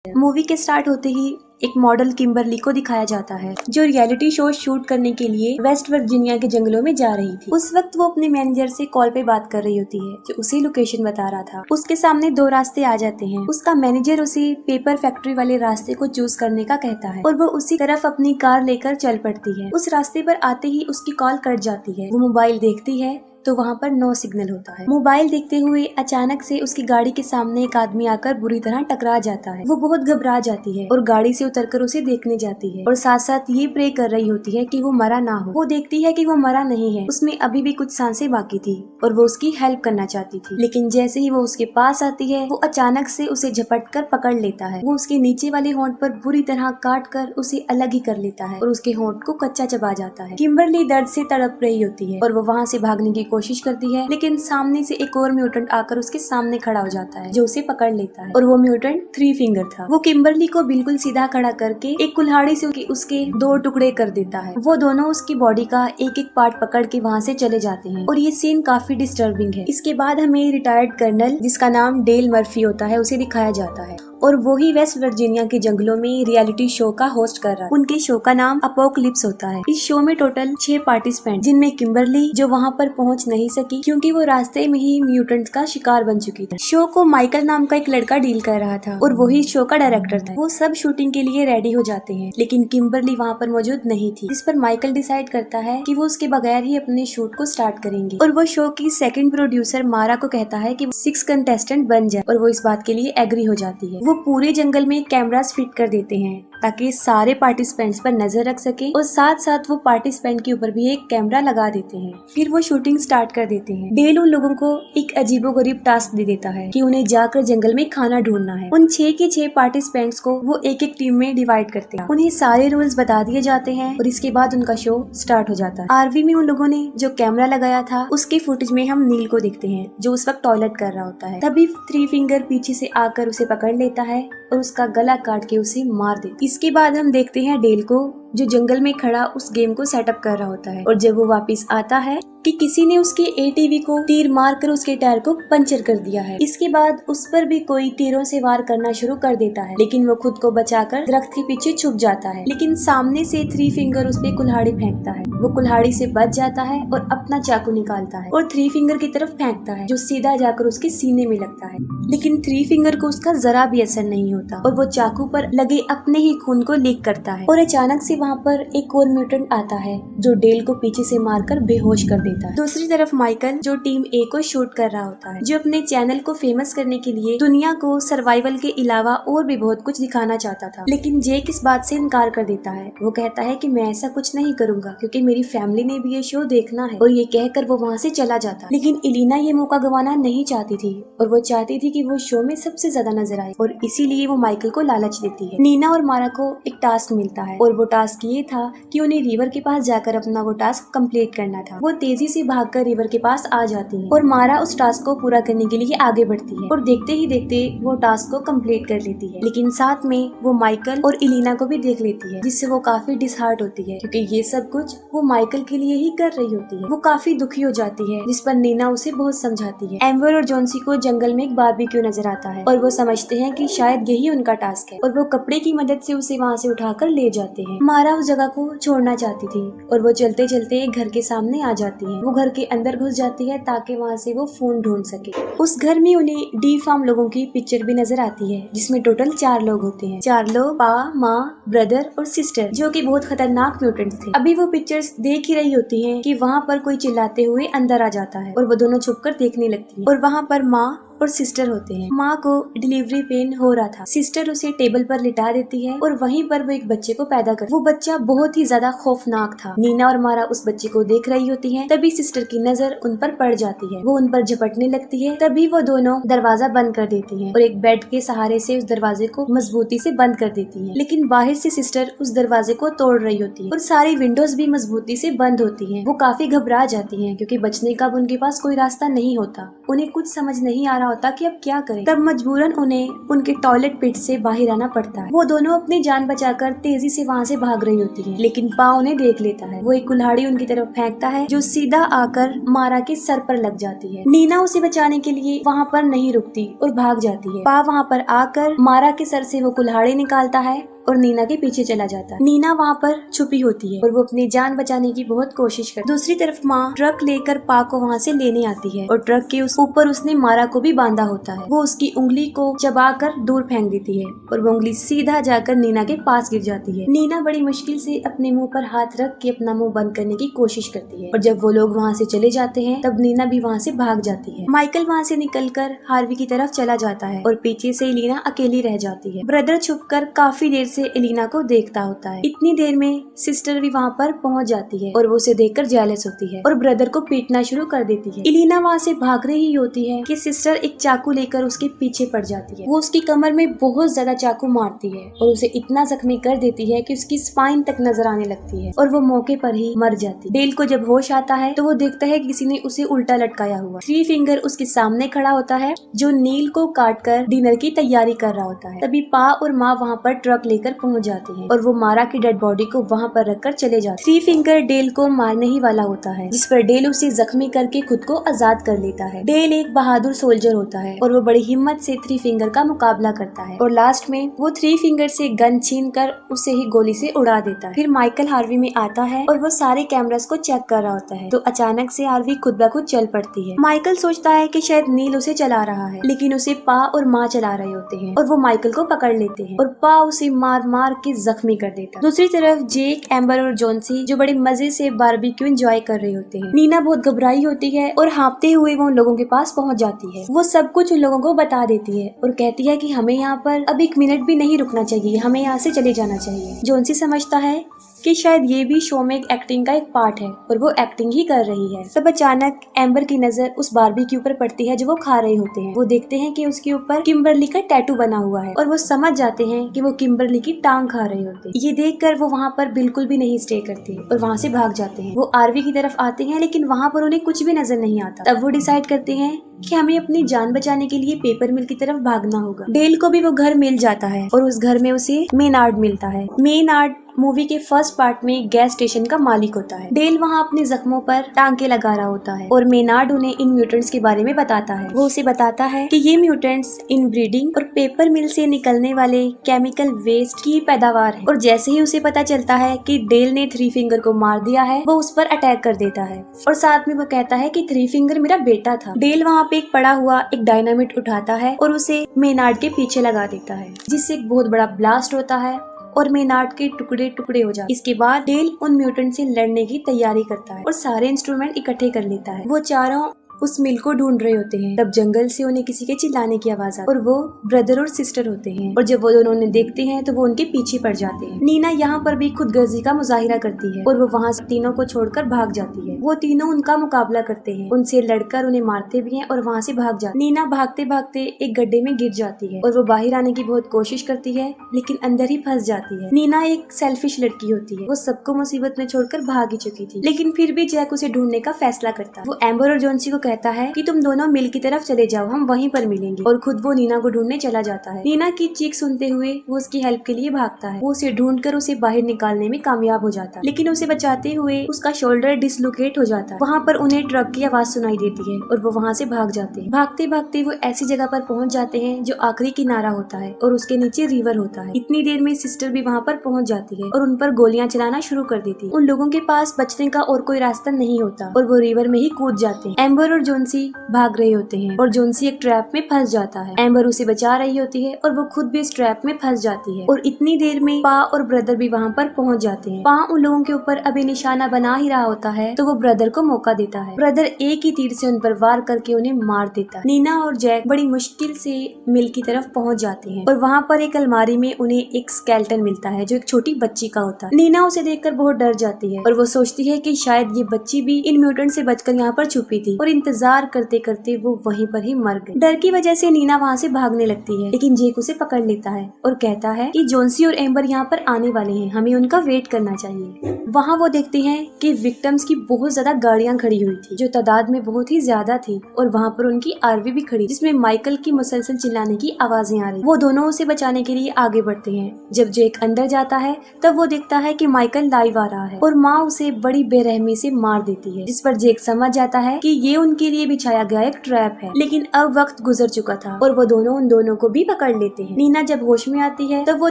Movie के start होते ही एक मॉडल किम्बरली को दिखाया जाता है जो रियलिटी शो शूट करने के लिए वेस्ट वर्जीनिया के जंगलों में जा रही थी। उस वक्त वो अपने मैनेजर से कॉल पे बात कर रही होती है जो उसी लोकेशन बता रहा था। उसके सामने दो रास्ते आ जाते हैं। उसका मैनेजर उसे पेपर फैक्ट्री वाले रास्ते को चूज करने का कहता है और वो उसी तरफ अपनी कार लेकर चल पड़ती है। उस रास्ते पर आते ही उसकी कॉल कट जाती है। वो मोबाइल देखती है तो वहाँ पर नो सिग्नल होता है। मोबाइल देखते हुए अचानक से उसकी गाड़ी के सामने एक आदमी आकर बुरी तरह टकरा जाता है। वो बहुत घबरा जाती है और गाड़ी से उतरकर उसे देखने जाती है और साथ साथ ये प्रे कर रही होती है कि वो मरा ना हो। वो देखती है कि वो मरा नहीं है, उसमें अभी भी कुछ सांसें बाकी थी और वो उसकी हेल्प करना चाहती थी। लेकिन जैसे ही वो उसके पास आती है वो अचानक से उसे झपट कर पकड़ लेता है। वो उसके नीचे वाले होंठ पर बुरी तरह काट कर उसे अलग ही कर लेता है और उसके होंठ को कच्चा चबा जाता है। किम्बरली दर्द से तड़प रही होती है और वो वहाँ से भागने की कोशिश करती है, लेकिन सामने से एक और म्यूटेंट आकर उसके सामने खड़ा हो जाता है जो उसे पकड़ लेता है और वो म्यूटेंट थ्री फिंगर था। वो किम्बरली को बिल्कुल सीधा खड़ा करके एक कुल्हाड़ी से उसके दो टुकड़े कर देता है। वो दोनों उसकी बॉडी का एक एक पार्ट पकड़ के वहाँ से चले जाते हैं और ये सीन काफी डिस्टर्बिंग है। इसके बाद हमें रिटायर्ड कर्नल जिसका नाम डेल मर्फी होता है उसे दिखाया जाता है और वो ही वेस्ट वर्जीनिया के जंगलों में रियलिटी शो का होस्ट कर रहा है। उनके शो का नाम अपोकलिप्स होता है। इस शो में टोटल 6 पार्टिसिपेंट जिनमें किम्बरली जो वहाँ पर पहुँच नहीं सकी क्योंकि वो रास्ते में ही म्यूटेंट्स का शिकार बन चुकी थी। शो को माइकल नाम का एक लड़का डील कर रहा था और वही शो का डायरेक्टर था। वो सब शूटिंग के लिए रेडी हो जाते हैं लेकिन किम्बरली वहाँ पर मौजूद नहीं थी, जिस पर माइकल डिसाइड करता है कि वो उसके बगैर ही अपने शूट को स्टार्ट करेंगे और वो शो की सेकंड प्रोड्यूसर मारा को कहता है कि 6 कंटेस्टेंट बन जाए और वो इस बात के लिए एग्री हो जाती है। वो पूरे जंगल में कैमरास फिट कर देते हैं ताकि सारे पार्टिसिपेंट्स पर नजर रख सके और साथ साथ वो पार्टिसिपेंट के ऊपर भी एक कैमरा लगा देते हैं। फिर वो शूटिंग स्टार्ट कर देते हैं। डेल उन लोगों को एक अजीबोगरीब टास्क दे देता है कि उन्हें जाकर जंगल में खाना ढूंढना है। उन 6 के 6 पार्टिसिपेंट्स को वो एक एक टीम में डिवाइड करते हैं। उन्हें सारे रूल्स बता दिए जाते हैं और इसके बाद उनका शो स्टार्ट हो जाता है। आरवी में उन लोगों ने जो कैमरा लगाया था उसके फुटेज में हम नील को देखते हैं जो उस वक्त टॉयलेट कर रहा होता है। तभी थ्री फिंगर पीछे से आकर उसे पकड़ लेता है और उसका गला काट के उसे मार देता है। इसके बाद हम देखते हैं डेल को जो जंगल में खड़ा उस गेम को सेटअप कर रहा होता है और जब वो वापस आता है कि किसी ने उसके एटीवी को तीर मारकर उसके टायर को पंचर कर दिया है। इसके बाद उस पर भी कोई तीरों से वार करना शुरू कर देता है लेकिन वो खुद को बचाकर दरख्त के पीछे छुप जाता है। लेकिन सामने से थ्री फिंगर उस पे कुल्हाड़ी फेंकता है। वो कुल्हाड़ी से बच जाता है और अपना चाकू निकालता है और थ्री फिंगर की तरफ फेंकता है जो सीधा जाकर उसके सीने में लगता है। लेकिन थ्री फिंगर को उसका जरा भी असर नहीं होता और वो चाकू पर लगे अपने ही खून को लीक करता है और अचानक से वहाँ पर एक और म्यूटेंट आता है जो डेल को पीछे से मारकर बेहोश कर देता है। दूसरी तरफ माइकल जो टीम ए को शूट कर रहा होता है जो अपने चैनल को फेमस करने के लिए दुनिया को सर्वाइवल के अलावा और भी बहुत कुछ दिखाना चाहता था। लेकिन जेक इस बात से इनकार कर देता है। वो कहता है कि मैं ऐसा कुछ नहीं करूंगा क्योंकि मेरी फैमिली ने भी ये शो देखना है और ये कहकर वो वहाँ से चला जाता। लेकिन इलीना ये मौका गंवाना नहीं चाहती थी और वो चाहती थी कि वो शो में सबसे ज्यादा नजर आए और इसीलिए वो माइकल को लालच देती है। नीना और मारा को एक टास्क मिलता है और वो टास्क ये था कि उन्हें रिवर के पास जाकर अपना वो टास्क कंप्लीट करना था। वो तेजी से भागकर रिवर के पास आ जाती है और मारा उस टास्क को पूरा करने के लिए आगे बढ़ती है और देखते ही देखते वो टास्क को कंप्लीट कर लेती है। लेकिन साथ में वो माइकल और इलीना को भी देख लेती है जिससे वो काफी डिसहार्ट होती है क्योंकि ये सब कुछ वो माइकल के लिए ही कर रही होती है। वो काफी दुखी हो जाती है जिस पर नीना उसे बहुत समझाती है। एम्बर और जॉन्सी को जंगल में एक बारबेक्यू नजर आता है और वो समझते हैं कि शायद यही उनका टास्क है और वो कपड़े की मदद से उसे वहाँ से उठाकर ले जाते हैं। मारा उस जगह को छोड़ना चाहती थी और वो चलते चलते एक घर के सामने आ जाती है। वो घर के अंदर घुस जाती है ताकि वहाँ से वो फोन ढूंढ सके। उस घर में उन्हें डी फार्म लोगों की पिक्चर भी नजर आती है जिसमें टोटल 4 लोग होते हैं। 4 लोग पा, माँ, ब्रदर और सिस्टर जो कि बहुत खतरनाक म्यूटेंट्स थे। अभी वो पिक्चर्स देख ही रही होती हैं कि वहाँ पर कोई चिल्लाते हुए अंदर आ जाता है और वो दोनों छुपकर देखने लगती है और वहाँ पर माँ और सिस्टर होते हैं। माँ को डिलीवरी पेन हो रहा था। सिस्टर उसे टेबल पर लिटा देती है और वहीं पर वो एक बच्चे को पैदा कर। वो बच्चा बहुत ही ज्यादा खौफनाक था। नीना और मारा उस बच्चे को देख रही होती हैं। तभी सिस्टर की नजर उन पर पड़ जाती है। वो उन पर झपटने लगती है। तभी वो दोनों दरवाजा बंद कर देती हैं और एक बेड के सहारे से उस दरवाजे को मजबूती से बंद कर देती है। लेकिन बाहर से सिस्टर उस दरवाजे को तोड़ रही होती है और सारी विंडोज भी मजबूती से बंद होती है। वो काफी घबरा जाती है क्योंकि बचने का उनके पास कोई रास्ता नहीं होता। उन्हें कुछ समझ नहीं आ रहा होता कि अब क्या करें। तब मजबूरन उन्हें उनके टॉयलेट पिट से बाहर आना पड़ता है। वो दोनों अपनी जान बचाकर तेजी से वहाँ से भाग रही होती है, लेकिन पा उन्हें देख लेता है। वो एक कुल्हाड़ी उनकी तरफ फेंकता है जो सीधा आकर मारा के सर पर लग जाती है। नीना उसे बचाने के लिए वहाँ पर नहीं रुकती और भाग जाती है। पा वहाँ पर आकर मारा के सर से वो कुल्हाड़ी निकालता है और नीना के पीछे चला जाता है। नीना वहाँ पर छुपी होती है और वो अपनी जान बचाने की बहुत कोशिश करती है। दूसरी तरफ माँ ट्रक लेकर पा को वहाँ से लेने आती है और ट्रक के ऊपर उसने मारा को भी बांधा होता है। वो उसकी उंगली को चबाकर दूर फेंक देती है और वो उंगली सीधा जाकर नीना के पास गिर जाती है। नीना बड़ी मुश्किल से अपने मुंह पर हाथ रख के अपना मुंह बंद करने की कोशिश करती है और जब वो लोग वहाँ से चले जाते हैं तब नीना भी वहाँ से भाग जाती है। माइकल वहाँ से निकलकर हार्वी की तरफ चला जाता है और पीछे से एलिना अकेली रह जाती है। ब्रदर छुपकर काफी देर से एलिना को देखता होता है। इतनी देर में सिस्टर भी वहाँ पर पहुँच जाती है और वो उसे देखकर जेलस होती है और ब्रदर को पीटना शुरू कर देती है। एलिना वहाँ से भाग रही होती है कि सिस्टर एक चाकू लेकर उसके पीछे पड़ जाती है। वो उसकी कमर में बहुत ज्यादा चाकू मारती है और उसे इतना जख्मी कर देती है कि उसकी स्पाइन तक नजर आने लगती है और वो मौके पर ही मर जाती है। डेल को जब होश आता है तो वो देखता है किसी ने उसे उल्टा लटकाया हुआ। थ्री फिंगर उसके सामने खड़ा होता है जो नील को काट कर डिनर की तैयारी कर रहा होता है। तभी पा और माँ वहाँ पर ट्रक लेकर पहुँच जाते हैं और वो मारा की डेड बॉडी को वहाँ पर रखकर चले जाते हैं। थ्री फिंगर डेल को मारने ही वाला होता है, जिस पर डेल उसे जख्मी करके खुद को आजाद कर लेता है। डेल एक बहादुर सोल्जर होता है और वो बड़ी हिम्मत से थ्री फिंगर का मुकाबला करता है और लास्ट में वो थ्री फिंगर से गन छीन कर उसे ही गोली से उड़ा देता है। फिर माइकल हार्वी में आता है और वो सारे कैमरास को चेक कर रहा होता है तो अचानक से हार्वी खुद ब खुद चल पड़ती है। माइकल सोचता है कि शायद नील उसे चला रहा है, लेकिन उसे पा और माँ चला रहे होते हैं और वो माइकल को पकड़ लेते हैं और पा उसे मार मार के जख्मी कर देता है। दूसरी तरफ जेक, एम्बर और जॉन्सी जो बड़े मजे से बारबेक्यू एंजॉय कर रहे होते हैं। नीना बहुत घबराई होती है और हाँपते हुए वो उन लोगों के पास पहुंच जाती है। वो सब कुछ उन लोगों को बता देती है और कहती है कि हमें यहाँ पर अब 1 मिनट भी नहीं रुकना चाहिए, हमें यहाँ से चले जाना चाहिए। जॉन्सी समझता है कि शायद ये भी शो में एक्टिंग का एक पार्ट है और वो एक्टिंग ही कर रही है। तब अचानक एम्बर की नजर उस बारबेक्यू पर पड़ती है जो वो खा रहे होते हैं। वो देखते हैं कि उसके ऊपर किम्बरली का टैटू बना हुआ है और वो समझ जाते हैं कि वो किम्बरली की टांग खा रहे होते हैं। ये देखकर वो वहाँ पर बिल्कुल भी नहीं स्टे करते और वहाँ से भाग जाते हैं। वो आरवी की तरफ आते हैं लेकिन वहाँ पर उन्हें कुछ भी नजर नहीं आता। तब वो डिसाइड करते हैं कि हमें अपनी जान बचाने के लिए पेपर मिल की तरफ भागना होगा। डेल को भी वो घर मिल जाता है और उस घर में उसे मेनार्ड मिलता है। मेनार्ड मूवी के फर्स्ट पार्ट में गैस स्टेशन का मालिक होता है। डेल वहाँ अपने जख्मों पर टांके लगा रहा होता है और मेनार्ड उन्हें इन म्यूटेंट्स के बारे में बताता है। वो उसे बताता है कि ये म्यूटेंट्स इन ब्रीडिंग और पेपर मिल से निकलने वाले केमिकल वेस्ट की पैदावार है। और जैसे ही उसे पता चलता है कि डेल ने थ्री फिंगर को मार दिया है, वो उस पर अटैक कर देता है और साथ में वो कहता है कि थ्री फिंगर मेरा बेटा था। डेल वहाँ पे एक पड़ा हुआ एक डायनामिट उठाता है और उसे मेनार्ड के पीछे लगा देता है, जिससे एक बहुत बड़ा ब्लास्ट होता है और मेनार्ड के टुकड़े टुकड़े हो जाते हैं। इसके बाद डेल उन म्यूटेंट से लड़ने की तैयारी करता है और सारे इंस्ट्रूमेंट इकट्ठे कर लेता है। वो चारों उस मिल को ढूंढ रहे होते हैं। तब जंगल से उन्हें किसी के चिल्लाने की आवाज आती है और वो ब्रदर और सिस्टर होते हैं और जब वो दोनों उन्हें देखते हैं तो वो उनके पीछे पड़ जाते हैं। नीना यहाँ पर भी खुदगर्जी का मुजाहिरा करती है और वो वहाँ से तीनों को छोड़कर भाग जाती है। वो तीनों उनका मुकाबला करते हैं, उनसे लड़कर उन्हें मारते भी हैं और वहाँ से भाग जाती है। नीना भागते भागते एक गड्ढे में गिर जाती है और वो बाहर आने की बहुत कोशिश करती है लेकिन अंदर ही फंस जाती है। नीना एक सेल्फिश लड़की होती है, वो सबको मुसीबत में छोड़कर भाग ही चुकी थी, लेकिन फिर भी जैक उसे ढूंढने का फैसला करता है। वो एम्बर और जॉन्सी को कहता है कि तुम दोनों मिल की तरफ चले जाओ, हम वहीं पर मिलेंगे, और खुद वो नीना को ढूंढने चला जाता है। नीना की चीख सुनते हुए वो उसकी हेल्प के लिए भागता है। वो उसे ढूंढकर उसे बाहर निकालने में कामयाब हो जाता है, लेकिन उसे बचाते हुए उसका शोल्डर डिसलोकेट हो जाता है। वहाँ पर उन्हें ट्रक की आवाज सुनाई देती है और वो वहाँ से भाग जाते हैं। भागते भागते वो ऐसी जगह पर पहुँच जाते हैं जो आखिरी किनारा होता है और उसके नीचे रिवर होता है। इतनी देर में सिस्टर भी वहाँ पर पहुँच जाती है और उन पर गोलियां चलाना शुरू कर देती है। उन लोगों के पास बचने का और कोई रास्ता नहीं होता और वो रिवर में ही कूद जाते हैं। एम्बर और जॉन्सी भाग रहे होते हैं और जॉन्सी एक ट्रैप में फंस जाता है। एम्बर उसे बचा रही होती है और वो खुद भी इस ट्रैप में फंस जाती है और इतनी देर में पा और ब्रदर भी वहाँ पर पहुँच जाते हैं। पा उन लोगों के ऊपर अभी निशाना बना ही रहा होता है तो वो ब्रदर को मौका देता है। ब्रदर एक ही तीर से उन पर वार करके उन्हें मार देता है। नीना और जैक बड़ी मुश्किल से मिल की तरफ पहुँच जाते हैं और वहाँ पर एक अलमारी में उन्हें एक स्केलेटन मिलता है जो एक छोटी बच्ची का होता है। नीना उसे देखकर बहुत डर जाती है और वो सोचती है कि शायद ये बच्ची भी इन म्यूटेंट से बचकर यहाँ पर छुपी थी और इन इंतजार करते करते वो वहीं पर ही मर गई। डर की वजह से नीना वहाँ से भागने लगती है, लेकिन जेक उसे पकड़ लेता है और कहता है कि जोन्सी और एम्बर यहाँ पर आने वाले हैं, हमें उनका वेट करना चाहिए। वहाँ वो देखते हैं कि विक्टिम्स की बहुत ज्यादा गाड़ियाँ खड़ी हुई थी, जो तादाद में बहुत ही ज्यादा थी, और वहाँ पर उनकी आरवी भी खड़ी, जिसमें माइकल की मुसलसल चिल्लाने की आवाजें आ रही। वो दोनों उसे बचाने के लिए आगे बढ़ते हैं। जब जेक अंदर जाता है तब वो देखता है कि माइकल लाइव आ रहा है और माँ उसे बड़ी बेरहमी से मार देती है, जिस पर जेक समझ जाता है कि ये उनके लिए बिछाया गया एक ट्रैप है। लेकिन अब वक्त गुजर चुका था और वो दोनों उन दोनों को भी पकड़ लेते हैं। नीना जब होश में आती है तब वो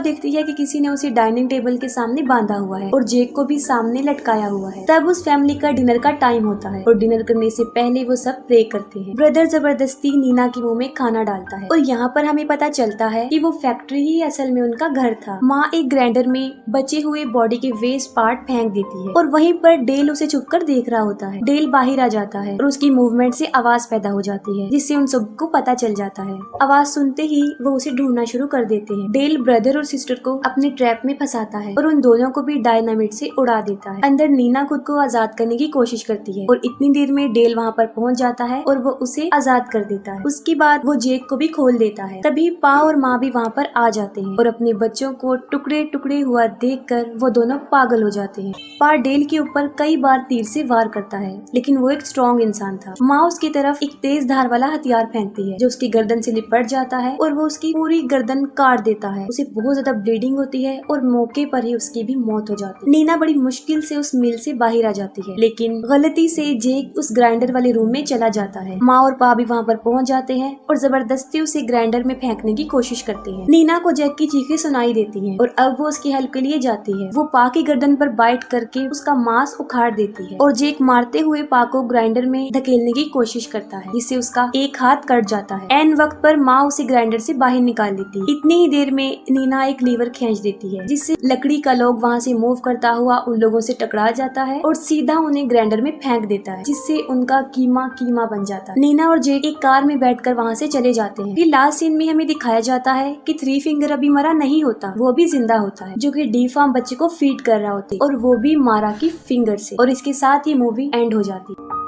देखती है कि किसी ने उसे डाइनिंग टेबल के सामने बांधा हुआ है और जेक को भी सामने लटकाया हुआ है। तब उस फैमिली का डिनर का टाइम होता है और डिनर करने से पहले वो सब प्रे करते हैं। ब्रदर जबरदस्ती नीना के मुंह में खाना डालता है और यहाँ पर हमें पता चलता है कि वो फैक्ट्री ही असल में उनका घर था। माँ एक ग्राइंडर में बचे हुए बॉडी के वेस्ट पार्ट फेंक देती है और वहीं पर डेल उसे छुपकर देख रहा होता है। डेल बाहर आ जाता है और उसकी मूवमेंट से आवाज पैदा हो जाती है, जिससे उन सबको पता चल जाता है। आवाज सुनते ही वो उसे ढूंढना शुरू कर देते हैं। डेल ब्रदर और सिस्टर को अपने ट्रैप में फंसाता है और उन दोनों को भी डायनामिट से उड़ा देता है। अंदर नीना खुद को आजाद करने की कोशिश करती है और इतनी देर में डेल वहाँ पर पहुँच जाता है और वो उसे आजाद कर देता है। उसके बाद वो जेक को भी खोल देता है। तभी पा और माँ भी वहाँ पर आ जाते हैं और अपने बच्चों को टुकड़े टुकड़े हुआ देखकर वो दोनों पागल हो जाते हैं। पा डेल के ऊपर कई बार तीर से वार करता है, लेकिन वो एक स्ट्रॉन्ग इंसान था। माँ उसकी तरफ एक तेज धार वाला हथियार फेंकती है जो उसकी गर्दन से लिपट जाता है और वो उसकी पूरी गर्दन काट देता है। उसे बहुत ज्यादा ब्लीडिंग होती है और मौके पर ही उसकी भी मौत हो जाती है। नीना बड़ी मुश्किल से उस मिल से बाहर आ जाती है, लेकिन गलती से जेक उस ग्राइंडर वाले रूम में चला जाता है। माँ और पा भी वहाँ पर पहुँच जाते हैं और जबरदस्ती उसे ग्राइंडर में फेंकने की कोशिश करते हैं। नीना को जेक की चीखें सुनाई देती हैं और अब वो उसकी हेल्प के लिए जाती है। वो पा की गर्दन पर बाइट करके उसका मांस उखाड़ देती है और जेक मारते हुए पा को ग्राइंडर में धकेलने की कोशिश करता है, जिससे उसका एक हाथ कट जाता है। एन वक्त पर माँ उसे ग्राइंडर से बाहर निकाल देती है। इतनी ही देर में नीना एक लीवर खींच देती है, जिससे लकड़ी का लोग वहाँ से मूव करता हुआ उन लोगों से टकरा जाता है और सीधा उन्हें ग्राइंडर में फेंक देता है, जिससे उनका कीमा कीमा बन जाता है। नीना और जेक एक कार में बैठकर वहाँ से चले जाते हैं। फिर लास्ट सीन में हमें दिखाया जाता है कि थ्री फिंगर अभी मरा नहीं होता, वो भी जिंदा होता है, जो कि डी फार्म बच्चे को फीड कर रहा होता है और वो भी मारा की फिंगर से। और इसके साथ ही मूवी एंड हो जाती है।